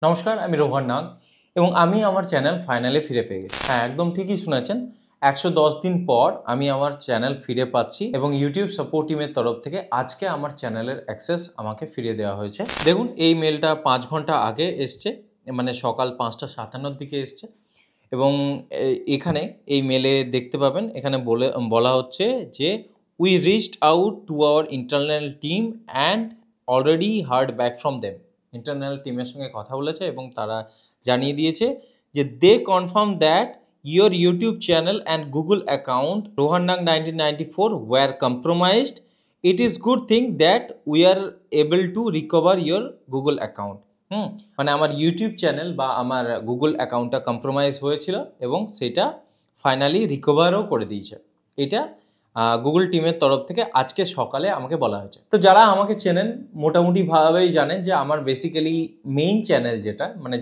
নমস্কার, আমি রোহন নাগ এবং আমি আমার চ্যানেল ফাইনালি ফিরে পেয়ে গেছি। হ্যাঁ, একদম ঠিকই শুনেছেন। ১১০ দিন পর আমি আমার চ্যানেল ফিরে পাচ্ছি এবং ইউটিউব সাপোর্ট টিমের তরফ থেকে আজকে আমার চ্যানেলের অ্যাক্সেস আমাকে ফিরিয়ে দেওয়া হয়েছে। দেখুন, এই মেলটা ৫ ঘন্টা আগে এসছে, মানে সকাল ৫টা ৫৭-র দিকে এসছে এবং এখানে এই মেলে দেখতে পাবেন, এখানে বলা হচ্ছে যে we reached out to our internal team and already heard back from them. Internal টিমের সঙ্গে কথা বলেছে এবং তারা জানিয়ে দিয়েছে যে they confirm that your YouTube channel and Google account রোহান্নাগ 1994 were compromised. It is good thing that we are able to recover your Google account. মানে আমার ইউটিউব চ্যানেল বা আমার গুগল অ্যাকাউন্টটা কম্প্রোমাইজ হয়েছিল এবং সেটা ফাইনালি রিকভারও করে দিয়েছে। এটা গুগল টিমের তরফ থেকে আজকে সকালে আমাকে বলা হয়েছে। তো যারা আমাকে চেনেন মোটামুটিভাবেই জানেন যে আমার বেসিক্যালি মেইন চ্যানেল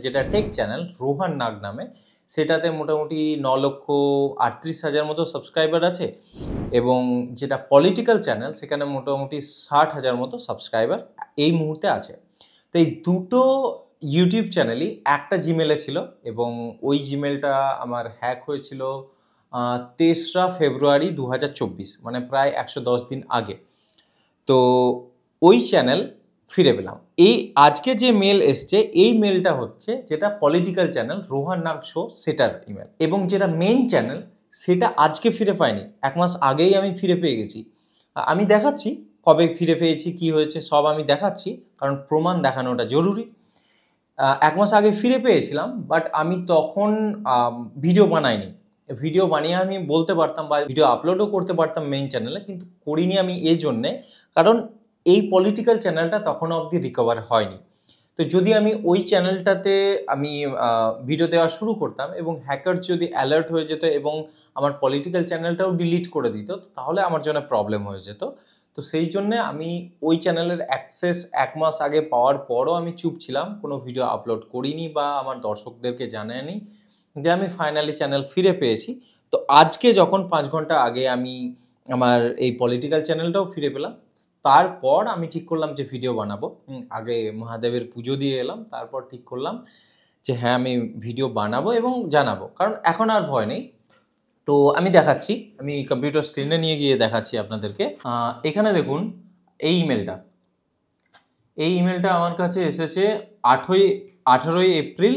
যেটা টেক চ্যানেল রোহান নাগ নামে, সেটাতে মোটামুটি ৯,৩৮,০০০ মতো সাবস্ক্রাইবার আছে এবং যেটা পলিটিক্যাল চ্যানেল সেখানে মোটামুটি ৬০,০০০ মতো সাবস্ক্রাইবার এই মুহূর্তে আছে। তো এই দুটো ইউটিউব চ্যানেলই একটা জিমেলে ছিল এবং ওই জিমেলটা আমার হ্যাক হয়েছিল ৩রা ফেব্রুয়ারি ২০২৪, মানে প্রায় ১১০ দিন আগে। তো ওই চ্যানেল ফিরে পেলাম। এই আজকে যে মেল এসছে এই মেলটা হচ্ছে যেটা পলিটিক্যাল চ্যানেল রোহান নাগ শো সেটার ইমেল, এবং যেটা মেন চ্যানেল সেটা আজকে ফিরে পাইনি, ১ মাস আগেই আমি ফিরে পেয়ে গেছি। আমি দেখাচ্ছি কবে ফিরে পেয়েছি, কি হয়েছে সব আমি দেখাচ্ছি, কারণ প্রমাণ দেখানোটা জরুরি। ১ মাস আগে ফিরে পেয়েছিলাম, বাট আমি তখন ভিডিও বানাইনি। ভিডিও বানিয়ে আমি বলতে পারতাম বা ভিডিও আপলোডও করতে পারতাম মেইন চ্যানেলে, কিন্তু করিনি আমি এই জন্যে কারণ এই পলিটিক্যাল চ্যানেলটা তখনও অবধি রিকভার হয়নি। তো যদি আমি ওই চ্যানেলটাতে আমি ভিডিও দেওয়া শুরু করতাম এবং হ্যাকার যদি অ্যালার্ট হয়ে যেত এবং আমার পলিটিক্যাল চ্যানেলটাও ডিলিট করে দিত, তাহলে আমার জন্য প্রবলেম হয়ে যেত। তো সেই জন্যে আমি ওই চ্যানেলের অ্যাক্সেস ১ মাস আগে পাওয়ার পরও আমি চুপ ছিলাম, কোনো ভিডিও আপলোড করিনি বা আমার দর্শকদেরকে জানাইনি যে আমি ফাইনালি চ্যানেল ফিরে পেয়েছি। তো আজকে যখন ৫ ঘন্টা আগে আমি আমার এই পলিটিক্যাল চ্যানেলটাও ফিরে পেলাম, তারপর আমি ঠিক করলাম যে ভিডিও বানাবো। আগে মহাদেবের পুজো দিয়ে এলাম, তারপর ঠিক করলাম যে হ্যাঁ, আমি ভিডিও বানাবো এবং জানাবো, কারণ এখন আর ভয় নেই। তো আমি দেখাচ্ছি, আমি কম্পিউটার স্ক্রিনে নিয়ে গিয়ে দেখাচ্ছি আপনাদেরকে। এখানে দেখুন এই ইমেলটা আমার কাছে এসেছে 18ই এপ্রিল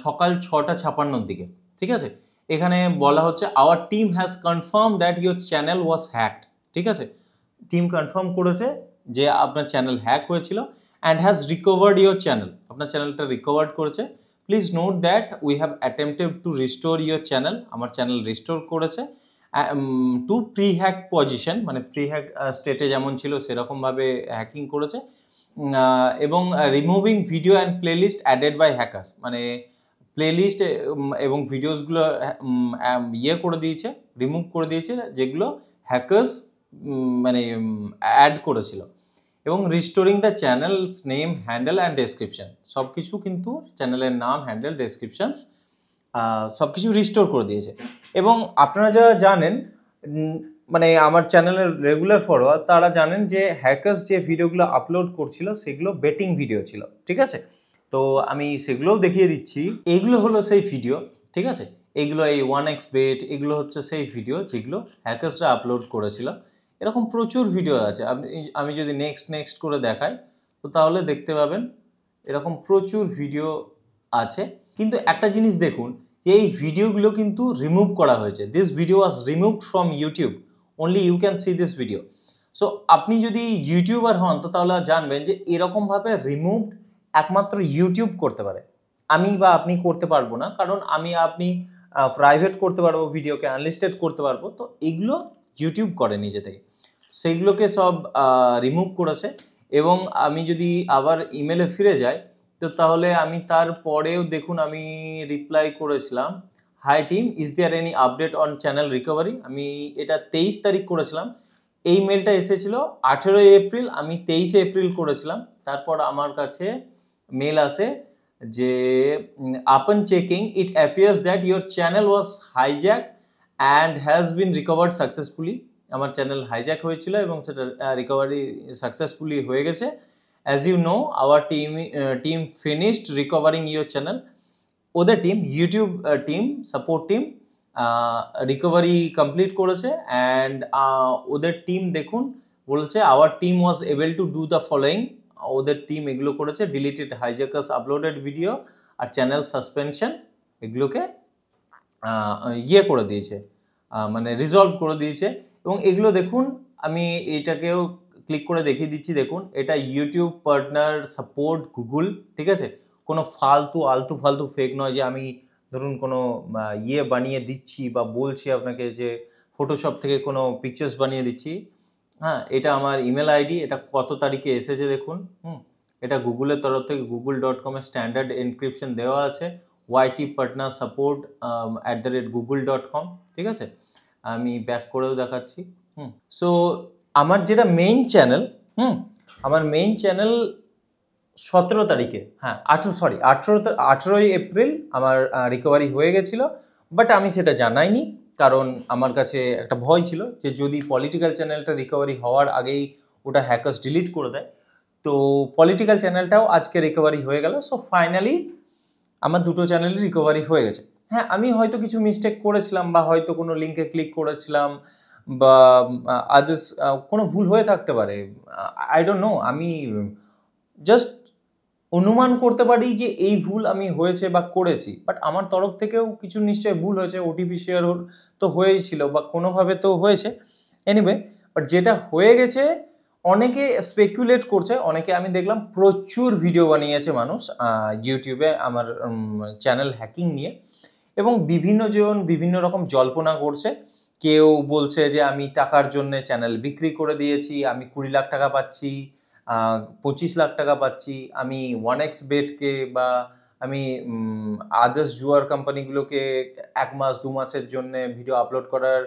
সকাল 6:56-র দিকে। ঠিক আছে, এখানে বলা হচ্ছে our team has confirm that your channel was hacked. ঠিক আছে, টিম কনফার্ম করেছে যে আপনার চ্যানেল হ্যাক হয়েছিল and has recovered your channel, আপনার চ্যানেলটা রিকভার্ড করেছে। Please note that we have attempted to restore your channel, আমার চ্যানেল রিস্টোর করেছে টু প্রি হ্যাক পজিশন, মানে প্রি হ্যাক স্টেটে যেমন ছিল সেরকমভাবে হ্যাকিং করেছে, এবং removing video and playlist added by hackers, মানে প্লেলিস্ট এবং ভিডিওসগুলো করে দিয়েছে, রিমুভ করে দিয়েছে যেগুলো হ্যাকার্স মানে অ্যাড করেছিল, এবং restoring the channels name, handle and description, সব কিছু কিন্তু চ্যানেলের নাম, হ্যান্ডেল, ডেসক্রিপশনস সব কিছু রিস্টোর করে দিয়েছে। এবং আপনারা যারা জানেন, মানে আমার চ্যানেলের রেগুলার ফলোয়ার, তারা জানেন যে হ্যাকার্স যে ভিডিওগুলো আপলোড করছিল সেগুলো বেটিং ভিডিও ছিল। ঠিক আছে, তো আমি সেগুলোও দেখিয়ে দিচ্ছি। এইগুলো হলো সেই ভিডিও। ঠিক আছে, এইগুলো এই 1xbet, এগুলো হচ্ছে সেই ভিডিও যেগুলো হ্যাকার্সরা আপলোড করেছিল। এরকম প্রচুর ভিডিও আছে, আমি যদি নেক্সট করে দেখাই তো তাহলে দেখতে পাবেন এরকম প্রচুর ভিডিও আছে। কিন্তু একটা জিনিস দেখুন যে এই ভিডিওগুলো কিন্তু রিমুভ করা হয়েছে। This video was removed from YouTube, only you can see this video. So আপনি যদি ইউটিউবার হন তো তাহলে জানবেন যে এরকমভাবে রিমুভড একমাত্র ইউটিউব করতে পারে, আমি বা আপনি করতে পারবো না, কারণ আপনি প্রাইভেট করতে পারবো, ভিডিওকে আনলিস্টেড করতে পারবো, তো এগুলো ইউটিউব করে নিজে থেকে, সেইগুলোকে সব রিমুভ করেছে। এবং আমি যদি আবার ইমেলে ফিরে যাই তো তাহলে আমি তারপরেও দেখুন আমি রিপ্লাই করেছিলাম, hi team, is there any update on channel recovery. আমি এটা 23 তারিখ করেছিলাম, এই মেলটা এসেছিল 18ই এপ্রিল, আমি 23শে এপ্রিল করেছিলাম। তারপর আমার কাছে মেল আসে যে upon checking it appears that your channel was hijack and has been recovered successfully. আমার চ্যানেল হাইজ্যাক হয়েছিল এবং সেটা রিকভারি সাকসেসফুলি হয়ে গেছে, as you know our team finished recovering your channel. ওদের team, YouTube team, support team recovery complete করেছে। And ওদের team দেখুন বলছে our team was able to do the following. ওদের টিম এগুলো করেছে: ডিলিটেড হাইজ্যাকার্স আপলোডেড ভিডিও আর channel suspension, এগুলোকে ইয়ে করে দিয়েছে, মানে রিজলভ করে দিয়েছে। এবং এগুলো দেখুন, আমি এটাকেও ক্লিক করে দেখিয়ে দিচ্ছি। দেখুন, এটা ইউটিউব পার্টনার সাপোর্ট গুগল, ঠিক আছে? কোনো আলতু ফালতু ফেক নয় যে আমি ধরুন কোনো ইয়ে বানিয়ে দিচ্ছি বা বলছি আপনাকে যে ফটোশপ থেকে কোনো পিকচার্স বানিয়ে দিচ্ছি। হ্যাঁ, এটা আমার ইমেল আইডি, এটা কত তারিখে এসেছে দেখুন। এটা গুগলের তরফ থেকে google.com-এর স্ট্যান্ডার্ড এনক্রিপশন দেওয়া আছে, YT পার্টনার সাপোর্ট @google.com, ঠিক আছে? আমি ব্যাক করেও দেখাচ্ছি। সো আমার যেটা মেইন চ্যানেল, আমার মেইন চ্যানেল 17 তারিখে, হ্যাঁ 18ই এপ্রিল আমার রিকভারি হয়ে গেছিলো। বাট আমি সেটা জানাইনি, কারণ আমার কাছে একটা ভয় ছিল যে যদি পলিটিক্যাল চ্যানেলটা রিকভারি হওয়ার আগেই ওটা হ্যাকার্স ডিলিট করে দেয়। তো পলিটিক্যাল চ্যানেলটাও আজকে রিকভারি হয়ে গেল। সো ফাইনালি আমার দুটো চ্যানেলই রিকভারি হয়ে গেছে। হ্যাঁ, আমি হয়তো কিছু মিস্টেক করেছিলাম বা হয়তো কোনো লিঙ্কে ক্লিক করেছিলাম বা আদার্স কোনো ভুল হয়ে থাকতে পারে, আই ডোন্ট নো। আমি জাস্ট অনুমান করতে পারি যে এই ভুল আমি হয়েছে বা করেছি, বাট আমার তরফ থেকেও কিছু নিশ্চয়ই ভুল হয়েছে। ওটিপি শেয়ার তো হয়েই ছিল বা কোনোভাবে তো হয়েছে। এনিওয়ে, বাট যেটা হয়ে গেছে, অনেকে স্পেকুলেট করছে, অনেকে আমি দেখলাম প্রচুর ভিডিও বানিয়েছে মানুষ ইউটিউবে আমার চ্যানেল হ্যাকিং নিয়ে, এবং বিভিন্ন বিভিন্ন রকম জল্পনা করছে। কেউ বলছে যে আমি টাকার জন্য চ্যানেল বিক্রি করে দিয়েছি, আমি 20 লাখ টাকা পাচ্ছি, 25 লাখ টাকা পাচ্ছি, আমি 1x বেটকে বা আমি আদার্স জুয়ার কোম্পানিগুলোকে 1 মাস 2 মাসের জন্য ভিডিও আপলোড করার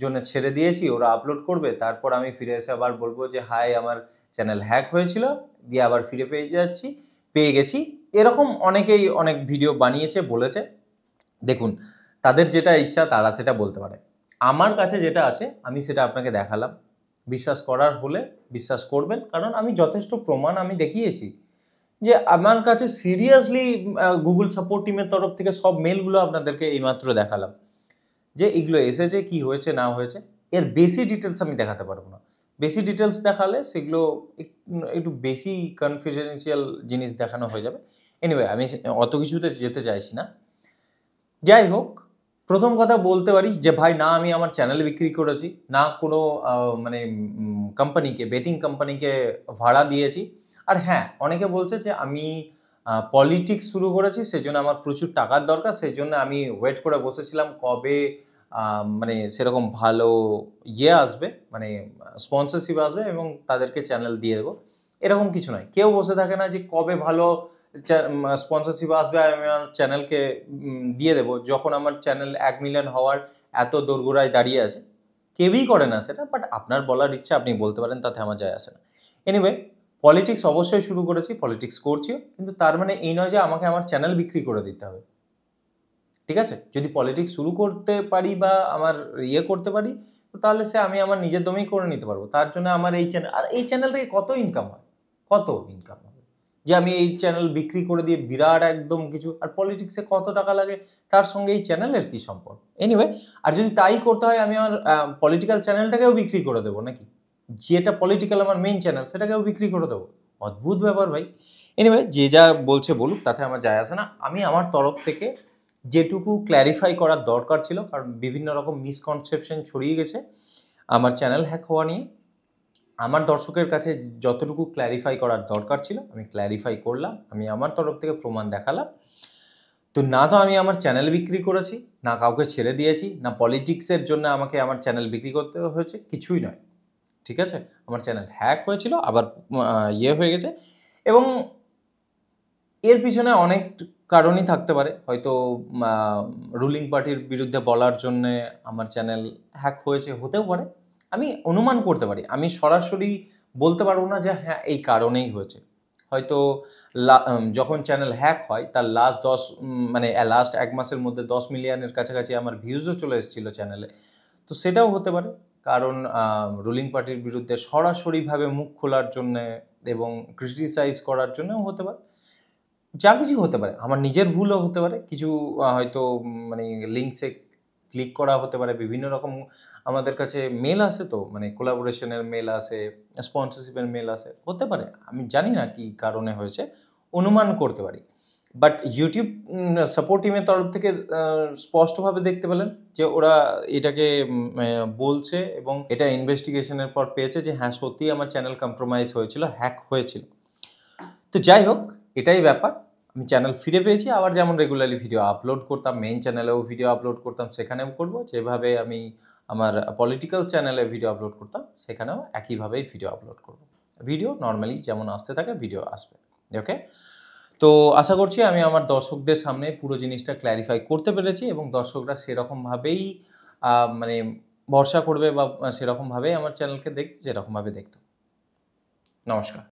জন্য ছেড়ে দিয়েছি, ওরা আপলোড করবে, তারপর আমি ফিরে এসে আবার বলবো যে হাই আমার চ্যানেল হ্যাক হয়েছিল, দিয়ে আবার ফিরে পেয়ে গেছি। এরকম অনেকেই অনেক ভিডিও বানিয়েছে, বলেছে। দেখুন, তাদের যেটা ইচ্ছা তারা সেটা বলতে পারে। আমার কাছে যেটা আছে আমি সেটা আপনাকে দেখালাম। বিশ্বাস করার হলে বিশ্বাস করবেন, কারণ আমি যথেষ্ট প্রমাণ আমি দেখিয়েছি যে আমার কাছে সিরিয়াসলি গুগল সাপোর্ট টিমের তরফ থেকে সব মেলগুলো আপনাদেরকে এইমাত্র দেখালাম যে এগুলো এসেছে, কি হয়েছে না হয়েছে। এর বেশি ডিটেলস আমি দেখাতে পারবো না। বেশি ডিটেলস দেখালে সেগুলো একটু বেশি কনফিডেন্সিয়াল জিনিস দেখানো হয়ে যাবে। এনিওয়ে, আমি অত কিছুতে যেতে চাইছি না। যাই হোক, প্রথম কথা বলতে পারি যে ভাই, না আমি আমার চ্যানেল বিক্রি করেছি, না কোনো মানে কোম্পানিকে, বেটিং কোম্পানিকে ভাড়া দিয়েছি। আর হ্যাঁ, অনেকে বলছে যে আমি পলিটিক্স শুরু করেছি, সেজন্য আমার প্রচুর টাকার দরকার, সেজন্য আমি ওয়েট করে বসেছিলাম কবে মানে সেরকম ভালো ইয়ে আসবে, মানে স্পন্সরশিপ আসবে এবং তাদেরকে চ্যানেল দিয়ে দেবো। এরকম কিছু নয়। কেউ বসে থাকে না যে কবে ভালো স্পন্সরশিপ আসবে আর আমি আমার চ্যানেলকে দিয়ে দেবো, যখন আমার চ্যানেল 1 মিলিয়ন হওয়ার এত দোরগোড়ায় দাঁড়িয়ে আছে। কেউই করে না সেটা, বাট আপনার বলার ইচ্ছা আপনি বলতে পারেন, তাতে আমার যায় আসে না। এনিওয়ে, পলিটিক্স অবশ্যই শুরু করেছি, পলিটিক্স করছিও, কিন্তু তার মানে এই নয় যে আমাকে আমার চ্যানেল বিক্রি করে দিতে হবে, ঠিক আছে? যদি পলিটিক্স শুরু করতে পারি বা আমার ইয়ে করতে পারি, তাহলে আমি আমার নিজের দমেই করে নিতে পারবো। তার জন্য আমার এই চ্যানেল, আর এই চ্যানেল থেকে কত ইনকাম হয়, কত ইনকাম হবে যে আমি এই চ্যানেল বিক্রি করে দিয়ে বিরাট একদম কিছু। আর পলিটিক্সে কত টাকা লাগে, তার সঙ্গে এই চ্যানেলের কি সম্পর্ক? এনিওয়ে, আর যদি তাই করতে হয় আমি আমার পলিটিক্যাল চ্যানেলটাকেও বিক্রি করে দেবো নাকি? যেটা পলিটিক্যাল আমার মেইন চ্যানেল সেটাকেও বিক্রি করে দেবো? অদ্ভুত ব্যাপার ভাই। এনিওয়ে, যে যা বলছে বলুক, তাতে আমার যায় আসে না। আমি আমার তরফ থেকে যেটুকু ক্ল্যারিফাই করার দরকার ছিল, কারণ বিভিন্ন রকম মিসকনসেপশন ছড়িয়ে গেছে আমার চ্যানেল হ্যাক হওয়া নিয়ে, আমার দর্শকের কাছে যতটুকু ক্ল্যারিফাই করার দরকার ছিল আমি ক্ল্যারিফাই করলাম। আমি আমার তরফ থেকে প্রমাণ দেখালাম। তো না তো আমি আমার চ্যানেল বিক্রি করেছি, না কাউকে ছেড়ে দিয়েছি, না পলিটিক্সের জন্য আমাকে আমার চ্যানেল বিক্রি করতে হয়েছে, কিছুই নয়, ঠিক আছে? আমার চ্যানেল হ্যাক হয়েছিল, আবার ইয়ে হয়ে গেছে, এবং এর পিছনে অনেক কারণই থাকতে পারে। হয়তো রুলিং পার্টির বিরুদ্ধে বলার জন্যে আমার চ্যানেল হ্যাক হয়েছে, হতেও পারে। আমি অনুমান করতে পারি, আমি সরাসরি বলতে পারবো না যে হ্যাঁ এই কারণেই হয়েছে। হয়তো যখন চ্যানেল হ্যাক হয় তার লাস্ট 1 মাসের মধ্যে 10 মিলিয়নের কাছাকাছি আমার ভিউজও চলে এসেছিলো চ্যানেলে। তো সেটাও হতে পারে, কারণ রুলিং পার্টির বিরুদ্ধে সরাসরিভাবে মুখ খোলার জন্যে এবং ক্রিটিসাইজ করার জন্যও হতে পারে, যা কিছু হতে পারে। আমার নিজের ভুলও হতে পারে, কিছু হয়তো মানে লিঙ্কসে ক্লিক করা হতে পারে, বিভিন্ন রকম আমাদের কাছে মেল আসে, তো মানে কোলাবোরেশনের মেল আসে, স্পন্সরশিপের মেল আসে, হতে পারে। আমি জানি না কী কারণে হয়েছে, অনুমান করতে পারি। বাট ইউটিউব সাপোর্ট টিমের তরফ থেকে স্পষ্টভাবে দেখতে পেলেন যে ওরা এটাকে বলছে এবং এটা ইনভেস্টিগেশনের পর পেয়েছে যে হ্যাঁ সত্যিই আমার চ্যানেল কম্প্রোমাইজ হয়েছিল, হ্যাক হয়েছিল। তো যাই হোক, এটাই ব্যাপার। আমি চ্যানেল ফিরে পেয়েছি, আবার যেমন রেগুলারলি ভিডিও আপলোড করতাম, মেইন চ্যানেলেও ভিডিও আপলোড করতাম, সেখানেও করব। যেভাবে আমি আমার পলিটিক্যাল চ্যানেলে ভিডিও আপলোড করতাম, সেখানেও একইভাবেই ভিডিও আপলোড করব। ভিডিও নর্মালি যেমন আসতে থাকে ভিডিও আসবে। ওকে? তো আশা করছি আমি আমার দর্শকদের সামনে পুরো জিনিসটা ক্ল্যারিফাই করতে পেরেছি এবং দর্শকরা সেরকমভাবেই মানে ভরসা করবে বা সেরকমভাবেই আমার চ্যানেলকে দেখবে যেরকমভাবে দেখতো। নমস্কার।